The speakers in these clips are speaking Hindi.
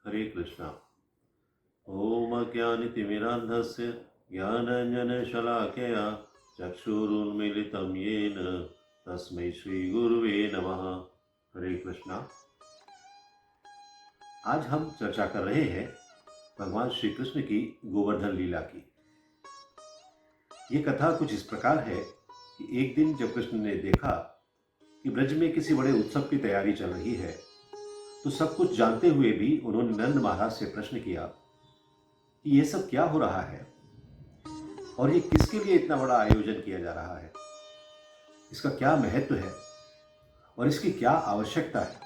हरे कृष्णा। ओम अज्ञानतिमिरान्धस्य ज्ञानाञ्जनशलाकया चक्षुरुन्मीलितं येन तस्मै श्रीगुरुवे नमः। हरे कृष्णा। आज हम चर्चा कर रहे हैं भगवान श्री कृष्ण की गोवर्धन लीला की। ये कथा कुछ इस प्रकार है कि एक दिन जब कृष्ण ने देखा कि ब्रज में किसी बड़े उत्सव की तैयारी चल रही है, तो सब कुछ जानते हुए भी उन्होंने नंद महाराज से प्रश्न किया कि ये सब क्या हो रहा है और ये किसके लिए इतना बड़ा आयोजन किया जा रहा है, इसका क्या महत्व है और इसकी क्या आवश्यकता है।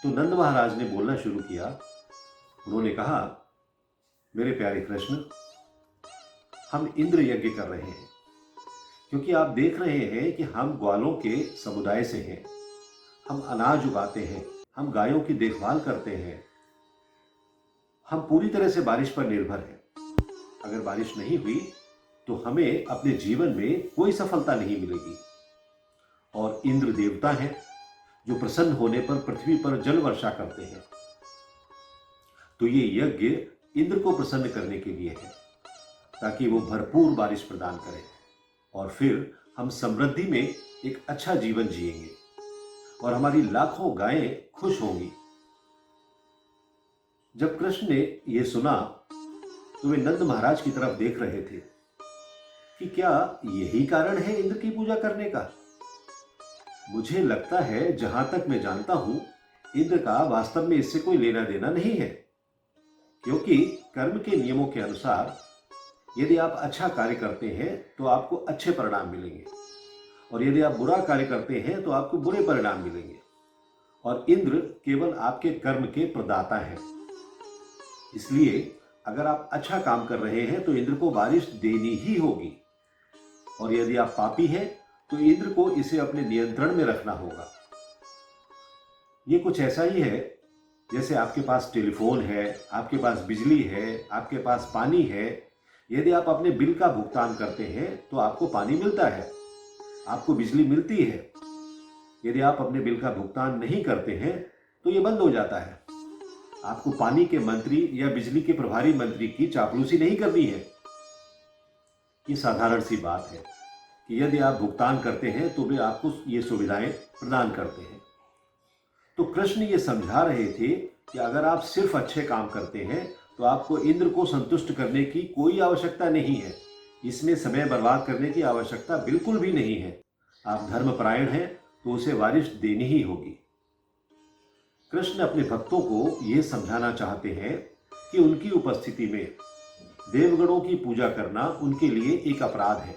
तो नंद महाराज ने बोलना शुरू किया। उन्होंने कहा, मेरे प्यारे कृष्ण, हम इंद्र यज्ञ कर रहे हैं क्योंकि आप देख रहे हैं कि हम ग्वालों के समुदाय से हैं। हम अनाज उगाते हैं, हम गायों की देखभाल करते हैं, हम पूरी तरह से बारिश पर निर्भर हैं। अगर बारिश नहीं हुई तो हमें अपने जीवन में कोई सफलता नहीं मिलेगी। और इंद्र देवता हैं जो प्रसन्न होने पर पृथ्वी पर जल वर्षा करते हैं। तो ये यज्ञ इंद्र को प्रसन्न करने के लिए है ताकि वो भरपूर बारिश प्रदान करें और फिर हम समृद्धि में एक अच्छा जीवन जिएंगे और हमारी लाखों गायें खुश होंगी। जब कृष्ण ने यह सुना तो वे नंद महाराज की तरफ देख रहे थे कि क्या यही कारण है इंद्र की पूजा करने का। मुझे लगता है, जहां तक मैं जानता हूं, इंद्र का वास्तव में इससे कोई लेना देना नहीं है, क्योंकि कर्म के नियमों के अनुसार यदि आप अच्छा कार्य करते हैं तो आपको अच्छे परिणाम मिलेंगे और यदि आप बुरा कार्य करते हैं तो आपको बुरे परिणाम मिलेंगे। और इंद्र केवल आपके कर्म के प्रदाता हैं। इसलिए अगर आप अच्छा काम कर रहे हैं तो इंद्र को बारिश देनी ही होगी, और यदि आप पापी हैं तो इंद्र को इसे अपने नियंत्रण में रखना होगा। ये कुछ ऐसा ही है जैसे आपके पास टेलीफोन है, आपके पास बिजली है, आपके पास पानी है। यदि आप अपने बिल का भुगतान करते हैं तो आपको पानी मिलता है, आपको बिजली मिलती है। यदि आप अपने बिल का भुगतान नहीं करते हैं तो ये बंद हो जाता है। आपको पानी के मंत्री या बिजली के प्रभारी मंत्री की चापलूसी नहीं करनी है। ये साधारण सी बात है कि यदि आप भुगतान करते हैं तो वे आपको ये सुविधाएं प्रदान करते हैं। तो कृष्ण ये समझा रहे थे कि अगर आप सिर्फ अच्छे काम करते हैं तो आपको इंद्र को संतुष्ट करने की कोई आवश्यकता नहीं है। इसमें समय बर्बाद करने की आवश्यकता बिल्कुल भी नहीं है। आप धर्मपरायण हैं तो उसे बारिश देनी ही होगी। कृष्ण अपने भक्तों को ये समझाना चाहते हैं कि उनकी उपस्थिति में देवगणों की पूजा करना उनके लिए एक अपराध है।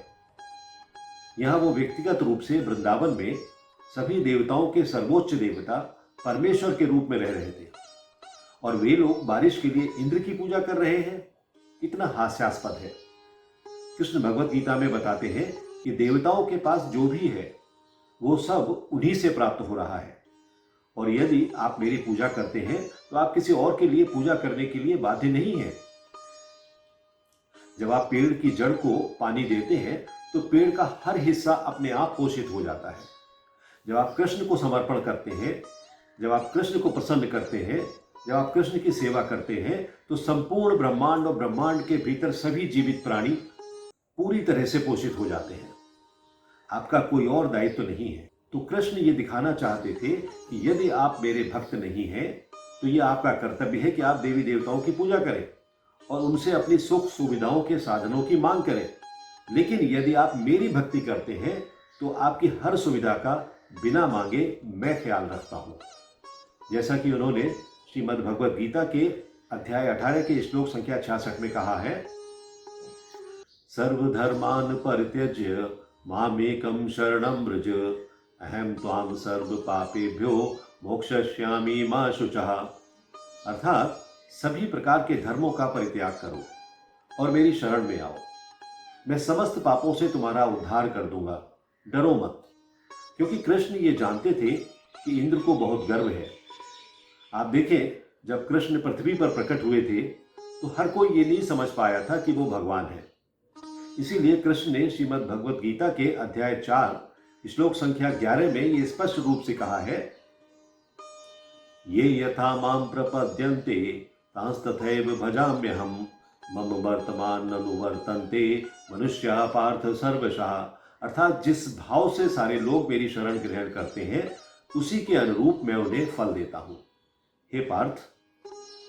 यहाँ वो व्यक्तिगत रूप से वृंदावन में सभी देवताओं के सर्वोच्च देवता परमेश्वर के रूप में रह रहे थे, और वे लोग बारिश के लिए इंद्र की पूजा कर रहे हैं। कितना हास्यास्पद है। कृष्ण भगवत गीता में बताते हैं कि देवताओं के पास जो भी है वो सब उन्हीं से प्राप्त हो रहा है, और यदि आप मेरी पूजा करते हैं तो आप किसी और के लिए पूजा करने के लिए बाध्य नहीं है। जब आप पेड़ की जड़ को पानी देते हैं तो पेड़ का हर हिस्सा अपने आप पोषित हो जाता है। जब आप कृष्ण को समर्पण करते हैं, जब आप कृष्ण को प्रसन्न करते हैं, जब आप कृष्ण की सेवा करते हैं तो संपूर्ण ब्रह्मांड और ब्रह्मांड के भीतर सभी जीवित प्राणी पूरी तरह से पोषित हो जाते हैं। आपका कोई और दायित्व नहीं है। तो कृष्ण ये दिखाना चाहते थे कि यदि आप मेरे भक्त नहीं हैं तो ये आपका कर्तव्य है कि आप देवी देवताओं की पूजा करें और उनसे अपनी सुख सुविधाओं के साधनों की मांग करें। लेकिन यदि आप मेरी भक्ति करते हैं तो आपकी हर सुविधा का बिना मांगे मैं ख्याल रखता हूं। जैसा कि उन्होंने श्रीमद् भगवद गीता के अध्याय 18 के श्लोक संख्या 66 में कहा है, सर्वधर्मान परित्यज्य मामेकं शरणं व्रज अहम त्वां सर्व पापेभ्यो मोक्षयिष्यामि मा शुचः। अर्थात सभी प्रकार के धर्मों का परित्याग करो और मेरी शरण में आओ। मैं समस्त पापों से तुम्हारा उद्धार कर दूंगा, डरो मत। क्योंकि कृष्ण ये जानते थे कि इंद्र को बहुत गर्व है। आप देखें, जब कृष्ण पृथ्वी पर प्रकट हुए थे तो हर कोई ये नहीं समझ पाया था कि वो भगवान है। इसीलिए कृष्ण ने श्रीमद् भगवत गीता के अध्याय 4 श्लोक संख्या 11 में ये स्पष्ट रूप से कहा है ये यथा मां प्रपद्यन्ते तांस्तथैव भजाम्यहम् मम वर्तमान अनुवर्तन्ते मनुष्या पार्थ सर्वशः। अर्थात जिस भाव से सारे लोग मेरी शरण ग्रहण करते हैं उसी के अनुरूप मैं उन्हें फल देता हूं। हे पार्थ,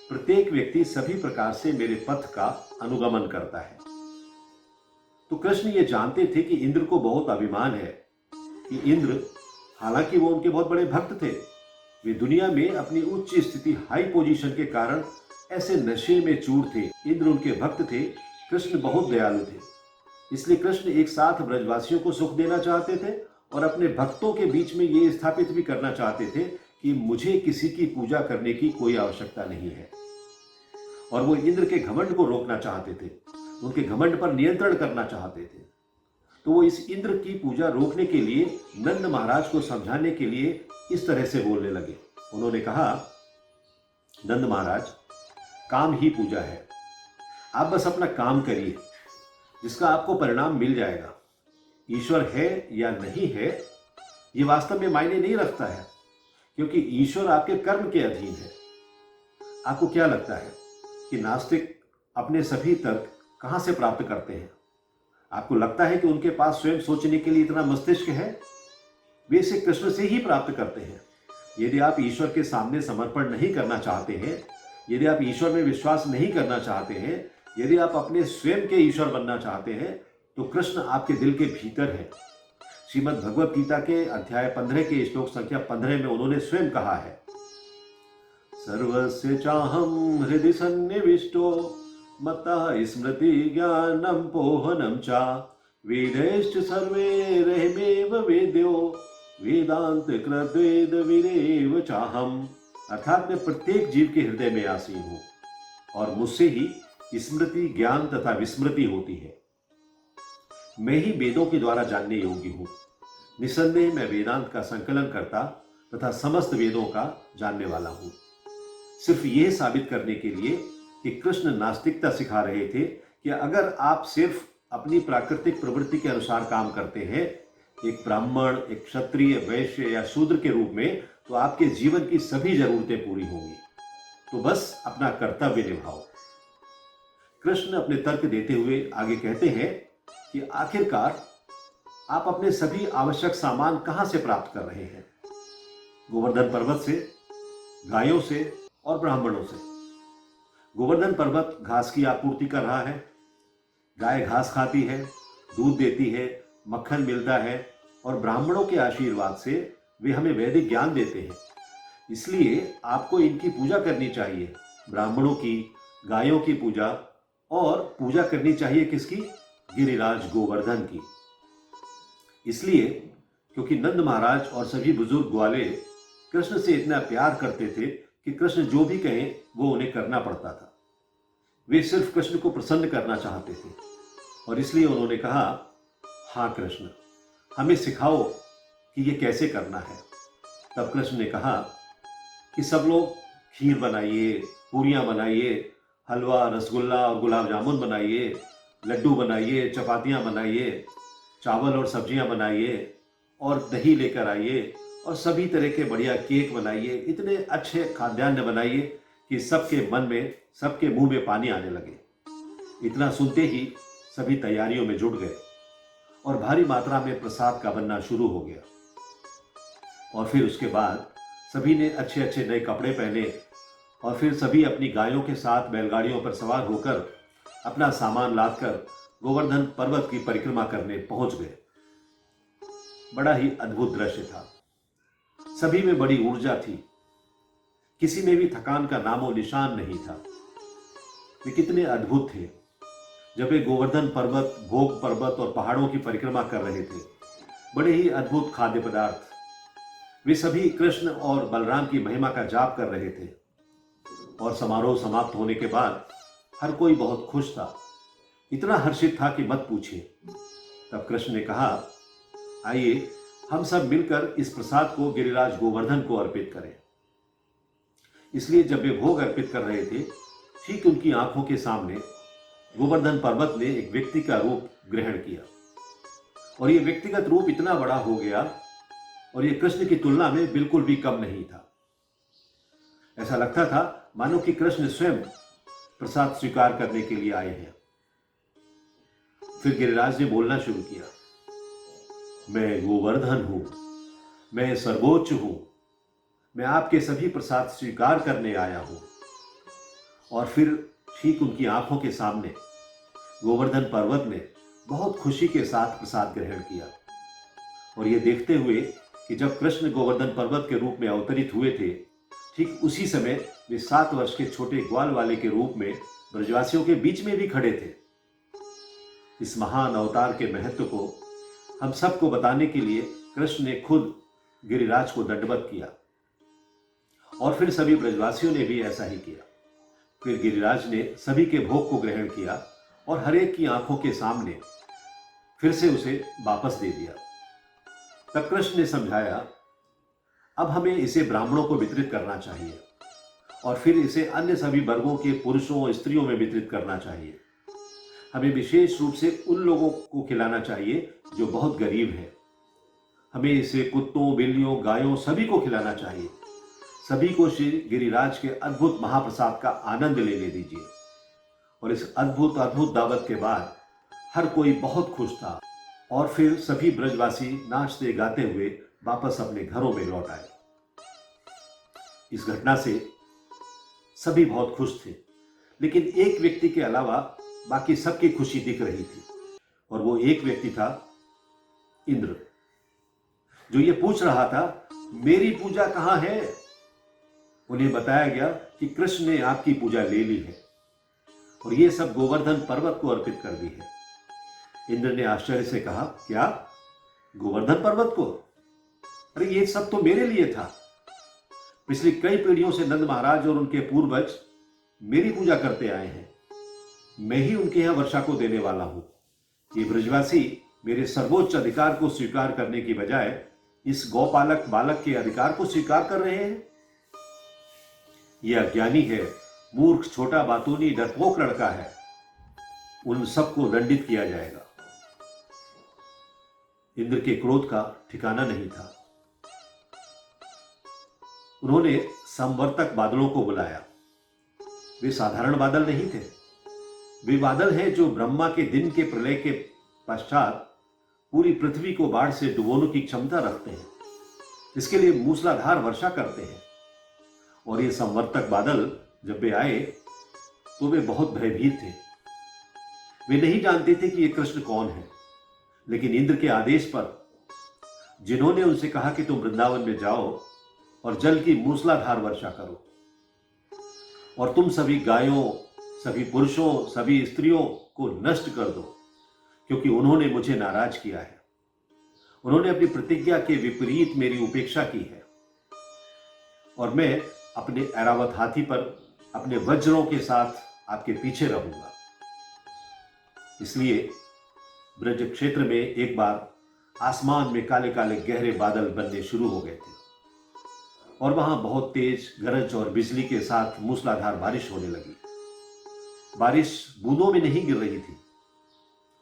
प्रत्येक व्यक्ति सभी प्रकार से मेरे पथ का अनुगमन करता है। तो कृष्ण ये जानते थे कि इंद्र को बहुत अभिमान है कि इंद्र, हालांकि वो उनके बहुत बड़े भक्त थे, वे दुनिया में अपनी उच्च स्थिति, हाई पोजीशन के कारण ऐसे नशे में चूर थे। इंद्र उनके भक्त थे, कृष्ण बहुत दयालु थे। इसलिए कृष्ण एक साथ ब्रजवासियों को सुख देना चाहते थे और अपने भक्तों के बीच में ये स्थापित भी करना चाहते थे कि मुझे किसी की पूजा करने की कोई आवश्यकता नहीं है। और वो इंद्र के घमंड को रोकना चाहते थे, उनके घमंड पर नियंत्रण करना चाहते थे। तो वो इस इंद्र की पूजा रोकने के लिए नंद महाराज को समझाने के लिए इस तरह से बोलने लगे। उन्होंने कहा, नंद महाराज, काम ही पूजा है, आप बस अपना काम करिए, जिसका आपको परिणाम मिल जाएगा। ईश्वर है या नहीं है ये वास्तव में मायने नहीं रखता है, क्योंकि ईश्वर आपके कर्म के अधीन है। आपको क्या लगता है कि नास्तिक अपने सभी तर्क कहां से प्राप्त करते हैं? आपको लगता है कि उनके पास स्वयं सोचने के लिए इतना मस्तिष्क है? वे इसे कृष्ण से ही प्राप्त करते हैं। यदि आप ईश्वर के सामने समर्पण नहीं करना चाहते हैं, यदि आप ईश्वर में विश्वास नहीं करना चाहते हैं, यदि आप अपने स्वयं के ईश्वर बनना चाहते हैं, तो कृष्ण आपके दिल के भीतर है। श्रीमद् भगवत गीता के अध्याय 15 के श्लोक संख्या 15 में उन्होंने स्वयं कहा है, सर्वस्य चाहं हृदि सन्निविष्टो मत्तः स्मृति ज्ञानम पोहनम चा वेदैश्च सर्वैरहमेव वेद्यो वेदांत कृद्वेद विदेव चाहम। अर्थात मैं प्रत्येक जीव के हृदय में आसीन हूं और मुझसे ही स्मृति, ज्ञान तथा विस्मृति होती है। मैं ही वेदों के द्वारा जानने योग्य हूं। निसंदेह मैं वेदांत का संकलन करता तथा समस्त वेदों का जानने वाला हूं। सिर्फ यह साबित करने के लिए कि कृष्ण नास्तिकता सिखा रहे थे कि अगर आप सिर्फ अपनी प्राकृतिक प्रवृत्ति के अनुसार काम करते हैं, एक ब्राह्मण, एक क्षत्रिय, वैश्य या शूद्र के रूप में, तो आपके जीवन की सभी जरूरतें पूरी होंगी। तो बस अपना कर्तव्य निभाओ। कृष्ण अपने तर्क देते हुए आगे कहते हैं कि आखिरकार आप अपने सभी आवश्यक सामान कहां से प्राप्त कर रहे हैं? गोवर्धन पर्वत से, गायों से और ब्राह्मणों से। गोवर्धन पर्वत घास की आपूर्ति कर रहा है, गाय घास खाती है, दूध देती है, मक्खन मिलता है और ब्राह्मणों के आशीर्वाद से वे हमें वैदिक ज्ञान देते हैं। इसलिए आपको इनकी पूजा करनी चाहिए, ब्राह्मणों की, गायों की पूजा, और पूजा करनी चाहिए किसकी? गिरिराज गोवर्धन की। इसलिए क्योंकि नंद महाराज और सभी बुजुर्ग ग्वाले कृष्ण से इतना प्यार करते थे कि कृष्ण जो भी कहें वो उन्हें करना पड़ता था। वे सिर्फ कृष्ण को प्रसन्न करना चाहते थे और इसलिए उन्होंने कहा, हाँ कृष्ण, हमें सिखाओ कि ये कैसे करना है। तब कृष्ण ने कहा कि सब लोग खीर बनाइए, पूरियां बनाइए, हलवा, रसगुल्ला और गुलाब जामुन बनाइए, लड्डू बनाइए, चपातियां बनाइए, चावल और सब्जियां बनाइए और दही लेकर आइए और सभी तरह के बढ़िया केक बनाइए। इतने अच्छे खाद्यान्न बनाइए कि सबके मन में, सबके मुंह में पानी आने लगे। इतना सुनते ही सभी तैयारियों में जुट गए और भारी मात्रा में प्रसाद का बनना शुरू हो गया। और फिर उसके बाद सभी ने अच्छे अच्छे नए कपड़े पहने और फिर सभी अपनी गायों के साथ बैलगाड़ियों पर सवार होकर अपना सामान लादकर गोवर्धन पर्वत की परिक्रमा करने पहुंच गए। बड़ा ही अद्भुत दृश्य था। सभी में बड़ी ऊर्जा थी, किसी में भी थकान का नामो निशान नहीं था। वे कितने अद्भुत थे। जब वे गोवर्धन पर्वत, भोग पर्वत और पहाड़ों की परिक्रमा कर रहे थे, बड़े ही अद्भुत खाद्य पदार्थ, वे सभी कृष्ण और बलराम की महिमा का जाप कर रहे थे। और समारोह समाप्त होने के बाद हर कोई बहुत खुश था, इतना हर्षित था कि मत पूछिए। तब कृष्ण ने कहा, आइए हम सब मिलकर इस प्रसाद को गिरिराज गोवर्धन को अर्पित करें। इसलिए जब वे भोग अर्पित कर रहे थे, ठीक उनकी आंखों के सामने गोवर्धन पर्वत ने एक व्यक्ति का रूप ग्रहण किया और यह व्यक्तिगत रूप इतना बड़ा हो गया और यह कृष्ण की तुलना में बिल्कुल भी कम नहीं था। ऐसा लगता था मानो कि कृष्ण स्वयं प्रसाद स्वीकार करने के लिए आए हैं। फिर गिरिराज ने बोलना शुरू किया, मैं गोवर्धन हूं, मैं सर्वोच्च हूं, मैं आपके सभी प्रसाद स्वीकार करने आया हूं। और फिर ठीक उनकी आंखों के सामने गोवर्धन पर्वत ने बहुत खुशी के साथ प्रसाद ग्रहण किया। और यह देखते हुए कि जब कृष्ण गोवर्धन पर्वत के रूप में अवतरित हुए थे, ठीक उसी समय वे 7 वर्ष के छोटे ग्वाल वाले के रूप में ब्रजवासियों के बीच में भी खड़े थे। इस महान अवतार के महत्व को हम सबको बताने के लिए कृष्ण ने खुद गिरिराज को दंडवत किया और फिर सभी ब्रजवासियों ने भी ऐसा ही किया। फिर गिरिराज ने सभी के भोग को ग्रहण किया और हर एक की आंखों के सामने फिर से उसे वापस दे दिया। तब कृष्ण ने समझाया, अब हमें इसे ब्राह्मणों को वितरित करना चाहिए और फिर इसे अन्य सभी वर्गों के पुरुषों और स्त्रियों में वितरित करना चाहिए। हमें विशेष रूप से उन लोगों को खिलाना चाहिए जो बहुत गरीब हैं। हमें इसे कुत्तों, बिल्लियों, गायों सभी को खिलाना चाहिए। सभी को श्री गिरिराज के अद्भुत महाप्रसाद का आनंद लेने दीजिए। और इस अद्भुत अद्भुत दावत के बाद हर कोई बहुत खुश था और फिर सभी ब्रजवासी नाचते गाते हुए वापस अपने घरों में लौट आए। इस घटना से सभी बहुत खुश थे, लेकिन एक व्यक्ति के अलावा बाकी सबकी खुशी दिख रही थी और वो एक व्यक्ति था इंद्र, जो ये पूछ रहा था, मेरी पूजा कहां है? उन्हें बताया गया कि कृष्ण ने आपकी पूजा ले ली है और ये सब गोवर्धन पर्वत को अर्पित कर दी है। इंद्र ने आश्चर्य से कहा, क्या गोवर्धन पर्वत को? अरे ये सब तो मेरे लिए था। पिछली कई पीढ़ियों से नंद महाराज और उनके पूर्वज मेरी पूजा करते आए हैं। मैं ही उनके यहां वर्षा को देने वाला हूं। ये ब्रजवासी मेरे सर्वोच्च अधिकार को स्वीकार करने की बजाय इस गौपालक बालक के अधिकार को स्वीकार कर रहे हैं। यह अज्ञानी है, मूर्ख, छोटा, बातूनी, डरपोक लड़का है। उन सबको दंडित किया जाएगा। इंद्र के क्रोध का ठिकाना नहीं था। उन्होंने संवर्तक बादलों को बुलाया। वे साधारण बादल नहीं थे, वे बादल हैं जो ब्रह्मा के दिन के प्रलय के पश्चात पूरी पृथ्वी को बाढ़ से डुबोने की क्षमता रखते हैं। इसके लिए मूसलाधार वर्षा करते हैं। और ये संवर्तक बादल जब वे आए तो वे बहुत भयभीत थे। वे नहीं जानते थे कि ये कृष्ण कौन है, लेकिन इंद्र के आदेश पर जिन्होंने उनसे कहा कि तुम वृंदावन में जाओ और जल की मूसलाधार वर्षा करो और तुम सभी गायों, सभी पुरुषों, सभी स्त्रियों को नष्ट कर दो, क्योंकि उन्होंने मुझे नाराज किया है। उन्होंने अपनी प्रतिज्ञा के विपरीत मेरी उपेक्षा की है और मैं अपने ऐरावत हाथी पर अपने वज्रों के साथ आपके पीछे रहूंगा। इसलिए ब्रज क्षेत्र में एक बार आसमान में काले काले गहरे बादल बनने शुरू हो गए थे और वहां बहुत तेज गरज और बिजली के साथ मूसलाधार बारिश होने लगी। बारिश बूंदों में नहीं गिर रही थी,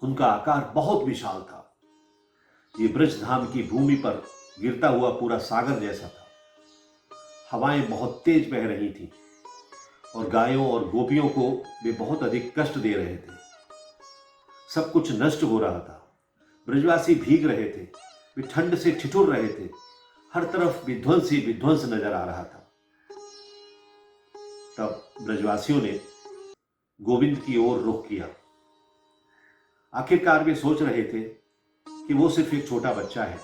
उनका आकार बहुत विशाल था। ये ब्रजधाम की भूमि पर गिरता हुआ पूरा सागर जैसा था। हवाएं बहुत तेज बह रही थी और गायों और गोपियों को वे बहुत अधिक कष्ट दे रहे थे। सब कुछ नष्ट हो रहा था। ब्रजवासी भीग रहे थे, वे ठंड से ठिठुर रहे थे। हर तरफ विध्वंस ही विध्वंस नजर आ रहा था। तब ब्रजवासियों ने गोविंद की ओर रुख किया। आखिरकार वे सोच रहे थे कि वो सिर्फ एक छोटा बच्चा है,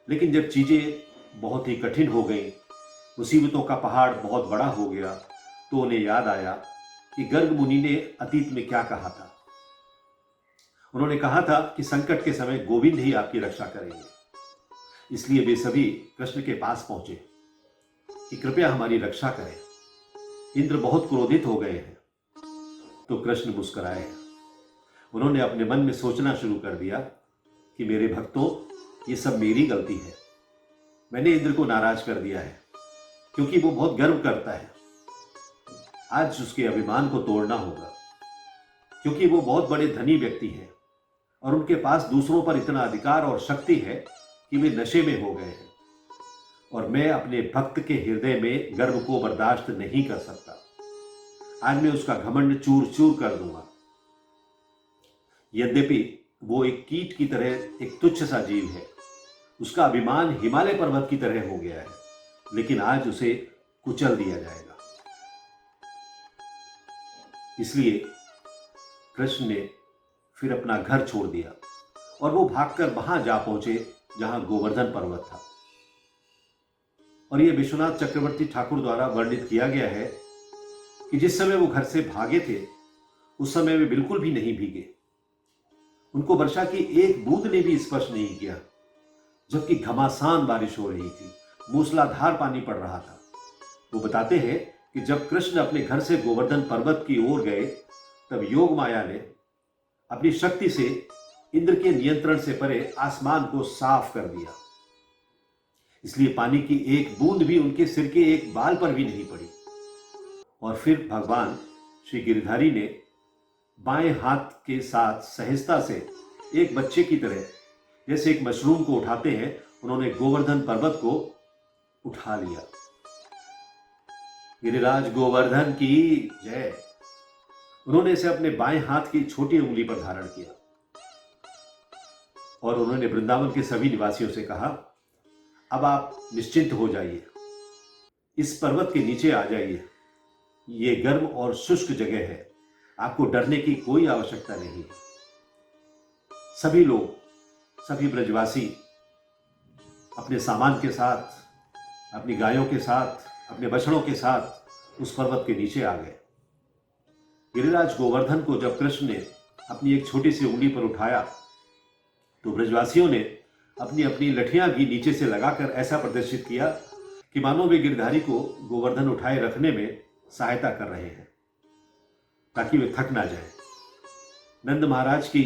लेकिन जब चीजें बहुत ही कठिन हो गईं, मुसीबतों का पहाड़ बहुत बड़ा हो गया, तो उन्हें याद आया कि गर्ग मुनि ने अतीत में क्या कहा था। उन्होंने कहा था कि संकट के समय गोविंद ही आपकी रक्षा करेंगे। इसलिए वे सभी कृष्ण के पास पहुंचे कि कृपया हमारी रक्षा करें। इंद्र बहुत क्रोधित हो गए हैं। तो कृष्ण मुस्कुराए। उन्होंने अपने मन में सोचना शुरू कर दिया कि मेरे भक्तों, ये सब मेरी गलती है। मैंने इंद्र को नाराज कर दिया है क्योंकि वो बहुत गर्व करता है। आज उसके अभिमान को तोड़ना होगा, क्योंकि वो बहुत बड़े धनी व्यक्ति हैं और उनके पास दूसरों पर इतना अधिकार और शक्ति है कि वे नशे में हो गए हैं। और मैं अपने भक्त के हृदय में गर्व को बर्दाश्त नहीं कर सकता। आज मैं उसका घमंड चूर चूर कर दूंगा। यद्यपि वो एक कीट की तरह एक तुच्छ सा जीव है, उसका अभिमान हिमालय पर्वत की तरह हो गया है, लेकिन आज उसे कुचल दिया जाएगा। इसलिए कृष्ण ने फिर अपना घर छोड़ दिया और वो भागकर वहां जा पहुंचे जहां गोवर्धन पर्वत था। और यह विश्वनाथ चक्रवर्ती ठाकुर द्वारा वर्णित किया गया है कि जिस समय वो घर से भागे थे उस समय वे बिल्कुल भी नहीं भीगे। उनको वर्षा की एक बूंद ने भी स्पर्श नहीं किया, जबकि घमासान बारिश हो रही थी, मूसलाधार पानी पड़ रहा था। वो बताते हैं कि जब कृष्ण अपने घर से गोवर्धन पर्वत की ओर गए तब योग माया ने अपनी शक्ति से इंद्र के नियंत्रण से परे आसमान को साफ कर दिया। इसलिए पानी की एक बूंद भी उनके सिर के एक बाल पर भी नहीं पड़ी। और फिर भगवान श्री गिरधारी ने बाएं हाथ के साथ सहजता से एक बच्चे की तरह, जैसे एक मशरूम को उठाते हैं, उन्होंने गोवर्धन पर्वत को उठा लिया। गिरिराज गोवर्धन की जय। उन्होंने इसे अपने बाएं हाथ की छोटी उंगली पर धारण किया और उन्होंने वृंदावन के सभी निवासियों से कहा, अब आप निश्चिंत हो जाइए, इस पर्वत के नीचे आ जाइए। ये गर्म और शुष्क जगह है, आपको डरने की कोई आवश्यकता नहीं है। सभी लोग, सभी ब्रजवासी अपने सामान के साथ, अपनी गायों के साथ, अपने बछड़ों के साथ उस पर्वत के नीचे आ गए। गिरिराज गोवर्धन को जब कृष्ण ने अपनी एक छोटी सी उंगली पर उठाया तो ब्रजवासियों ने अपनी अपनी लठियां भी नीचे से लगाकर ऐसा प्रदर्शित किया कि मानो वे गिरधारी को गोवर्धन उठाए रखने में सहायता कर रहे हैं ताकि वे थक ना जाए। नंद महाराज की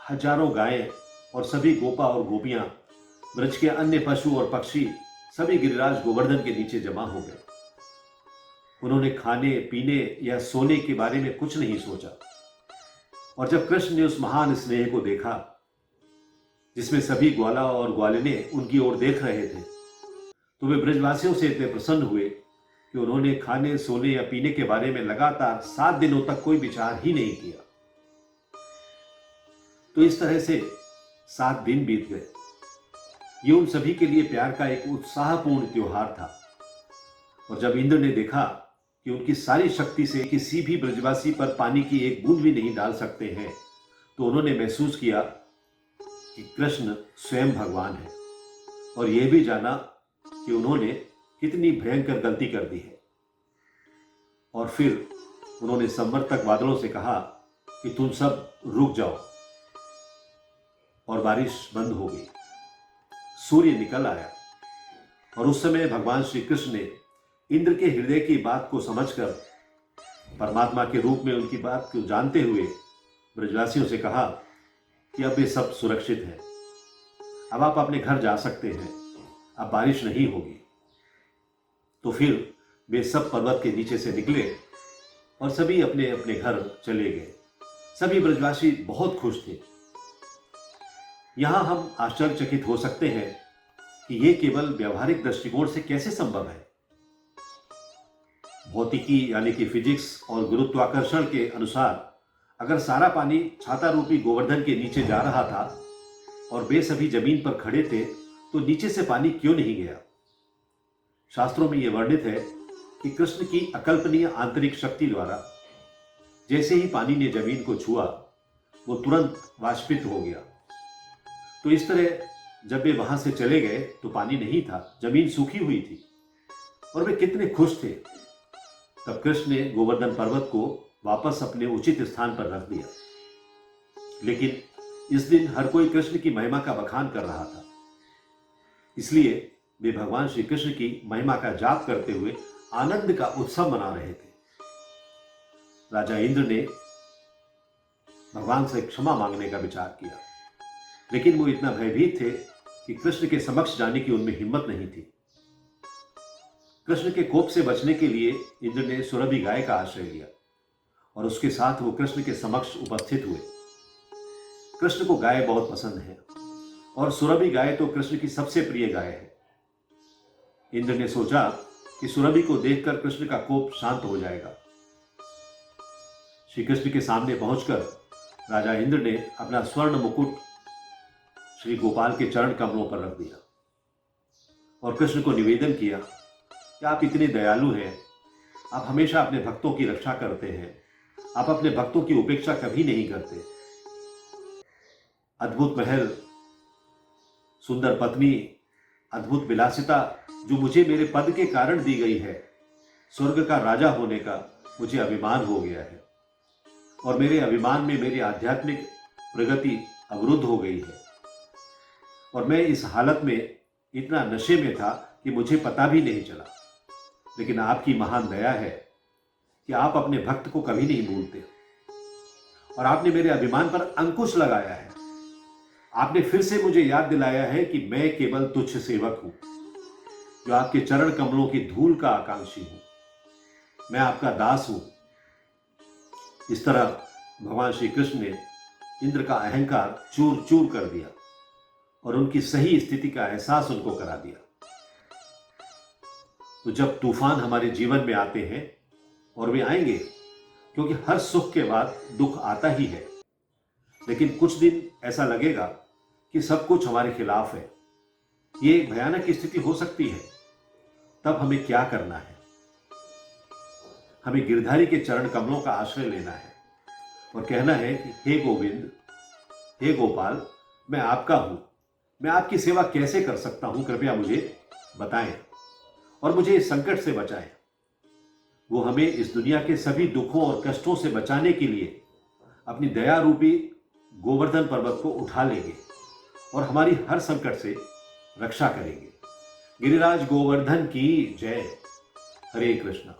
हजारों गायें और सभी गोपा और गोपियां, ब्रज के अन्य पशु और पक्षी सभी गिरिराज गोवर्धन के नीचे जमा हो गए। उन्होंने खाने पीने या सोने के बारे में कुछ नहीं सोचा। और जब कृष्ण ने उस महान स्नेह को देखा जिसमें सभी ग्वाला और ग्वालिने उनकी ओर देख रहे थे, तो वे ब्रजवासियों से इतने प्रसन्न हुए कि उन्होंने खाने सोने या पीने के बारे में लगातार 7 दिनों तक कोई विचार ही नहीं किया। तो इस तरह से 7 दिन बीत गए। ये उन सभी के लिए प्यार का एक उत्साहपूर्ण त्योहार था। और जब इंद्र ने देखा कि उनकी सारी शक्ति से किसी भी ब्रजवासी पर पानी की एक बूंद भी नहीं डाल सकते हैं, तो उन्होंने महसूस किया कि कृष्ण स्वयं भगवान है और यह भी जाना कि उन्होंने कितनी भयंकर गलती कर दी है। और फिर उन्होंने संवर्तक बादलों से कहा कि तुम सब रुक जाओ, और बारिश बंद हो गई। सूर्य निकल आया और उस समय भगवान श्री कृष्ण ने इंद्र के हृदय की बात को समझकर, परमात्मा के रूप में उनकी बात को जानते हुए ब्रजवासियों से कहा कि अब ये सब सुरक्षित है, अब आप अपने घर जा सकते हैं, अब बारिश नहीं होगी। तो फिर वे सब पर्वत के नीचे से निकले और सभी अपने अपने घर चले गए। सभी ब्रजवासी बहुत खुश थे। यहां हम आश्चर्यचकित हो सकते हैं कि यह केवल व्यवहारिक दृष्टिकोण से कैसे संभव है। भौतिकी यानी कि फिजिक्स और गुरुत्वाकर्षण के अनुसार अगर सारा पानी छाता रूपी गोवर्धन के नीचे जा रहा था और वे सभी जमीन पर खड़े थे, तो नीचे से पानी क्यों नहीं गया। शास्त्रों में यह वर्णित है कि कृष्ण की अकल्पनीय आंतरिक शक्ति द्वारा जैसे ही पानी ने जमीन को छुआ, वो तुरंत वाष्पित हो गया। तो इस तरह जब वे वहां से चले गए तो पानी नहीं था, जमीन सूखी हुई थी और वे कितने खुश थे। तब कृष्ण ने गोवर्धन पर्वत को वापस अपने उचित स्थान पर रख दिया। लेकिन इस दिन हर कोई कृष्ण की महिमा का बखान कर रहा था, इसलिए वे भगवान श्री कृष्ण की महिमा का जाप करते हुए आनंद का उत्सव मना रहे थे। राजा इंद्र ने भगवान से क्षमा मांगने का विचार किया, लेकिन वो इतना भयभीत थे कि कृष्ण के समक्ष जाने की उनमें हिम्मत नहीं थी। कृष्ण के कोप से बचने के लिए इंद्र ने सुरभि गाय का आश्रय लिया और उसके साथ वो कृष्ण के समक्ष उपस्थित हुए। कृष्ण को गाय बहुत पसंद है और सुरभि गाय तो कृष्ण की सबसे प्रिय गाय है। इंद्र ने सोचा कि सुरभि को देखकर कृष्ण का कोप शांत हो जाएगा। श्री कृष्ण के सामने पहुंचकर राजा इंद्र ने अपना स्वर्ण मुकुट श्री गोपाल के चरण कमलों पर रख दिया और कृष्ण को निवेदन किया कि आप इतने दयालु हैं, आप हमेशा अपने भक्तों की रक्षा करते हैं, आप अपने भक्तों की उपेक्षा कभी नहीं करते। अद्भुत महल, सुंदर पत्नी, अद्भुत विलासिता जो मुझे मेरे पद के कारण दी गई है, स्वर्ग का राजा होने का मुझे अभिमान हो गया है और मेरे अभिमान में मेरी आध्यात्मिक प्रगति अवरुद्ध हो गई है और मैं इस हालत में इतना नशे में था कि मुझे पता भी नहीं चला। लेकिन आपकी महान दया है कि आप अपने भक्त को कभी नहीं भूलते और आपने मेरे अभिमान पर अंकुश लगाया है। आपने फिर से मुझे याद दिलाया है कि मैं केवल तुच्छ सेवक हूं, जो आपके चरण कमलों की धूल का आकांक्षी हूं। मैं आपका दास हूं। इस तरह भगवान श्री कृष्ण ने इंद्र का अहंकार चूर चूर कर दिया और उनकी सही स्थिति का एहसास उनको करा दिया। तो जब तूफान हमारे जीवन में आते हैं, और वे आएंगे क्योंकि हर सुख के बाद दुख आता ही है, लेकिन कुछ दिन ऐसा लगेगा कि सब कुछ हमारे खिलाफ है, ये एक भयानक स्थिति हो सकती है। तब हमें क्या करना है? हमें गिरधारी के चरण कमलों का आश्रय लेना है और कहना है कि हे गोविंद, हे गोपाल, मैं आपका हूं, मैं आपकी सेवा कैसे कर सकता हूं, कृपया मुझे बताएं और मुझे इस संकट से बचाएं। वो हमें इस दुनिया के सभी दुखों और कष्टों से बचाने के लिए अपनी दया रूपी गोवर्धन पर्वत को उठा लेंगे और हमारी हर संकट से रक्षा करेंगे। गिरिराज गोवर्धन की जय। हरे Krishna.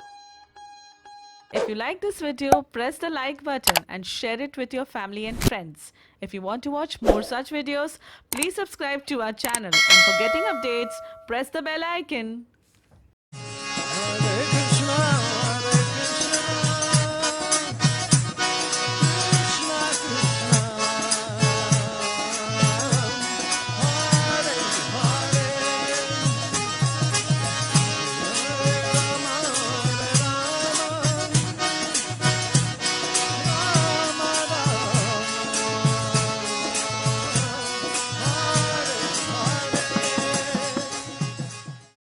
If you like this video, press the like button and share it with your family and friends. If you want to watch more such videos, please subscribe to our channel, and for getting updates, press the bell icon.